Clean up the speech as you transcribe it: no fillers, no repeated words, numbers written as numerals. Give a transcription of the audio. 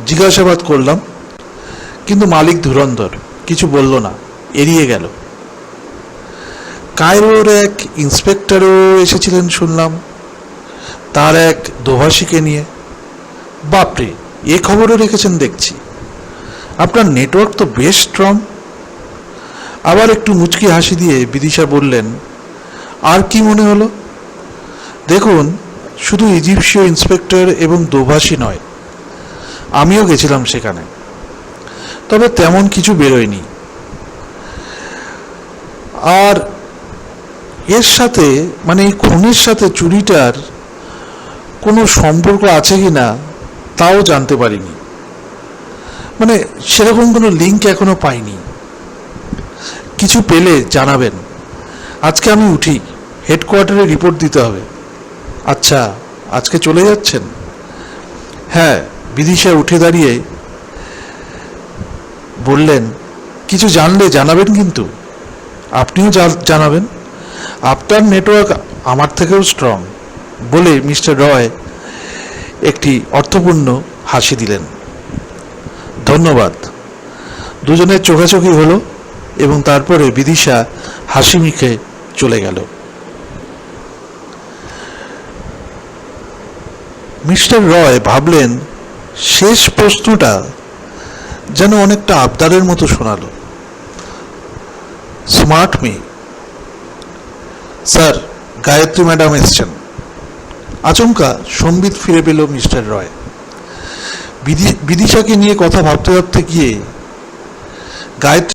জিজ্ঞাসাবাদ করলাম, কিন্তু মালিক ধুরন্ধর, কিছু বলল না, এড়িয়ে গেল। কায়রোর এক ইন্সপেক্টরও এসেছিলেন শুনলাম, তার এক দোভাষীকে নিয়ে। বাপরে, এ খবরও রেখেছেন দেখছি। আপনার নেটওয়ার্ক তো বেশ স্ট্রং। আবার একটু মুচকি হাসি দিয়ে বিদিশা বললেন, আর কি মনে হলো? দেখুন, শুধু ইজিপশীয় ইন্সপেক্টর এবং দোভাষী নয়, আমিও গেছিলাম সেখানে, তবে তেমন কিছু বেরোয়নি। আর এর সাথে, মানে এই খুনের সাথে চুরিটার কোনো সম্পর্ক আছে কি না তাও জানতে পারিনি। মানে সেরকম কোনো লিঙ্ক এখনো পাইনি। কিছু পেলে জানাবেন। আজকে আমি উঠি, হেডকোয়ার্টারে রিপোর্ট দিতে হবে। আচ্ছা, আজকে চলে যাচ্ছেন? হ্যাঁ। বিদিশা উঠে দাঁড়িয়ে বললেন, কিছু জানলে জানাবেন, কিন্তু আপনিও জানাবেন। আপনার নেটওয়ার্ক আমার থেকেও স্ট্রং, বলে মিস্টার রয় একটি অর্থপূর্ণ হাসি দিলেন। ধন্যবাদ। দুজনের চোখাচোখি হলো এবং তারপরে বিদিশা হাসি মুখে চলে গেল। মিস্টার রয় ভাবলেন, শেষ প্রশ্নটা যেন অনেকটা আবদারের মতো শোনালো। স্মার্ট মেয়ে। স্যার, গায়ত্রী ম্যাডাম এসছেন। আচমকা সম্বিত ফিরে পেল মিস্টার রয়। বিদিশাকে নিয়ে কথা ভাবতে ভাবতে গিয়ে গায়ত্রী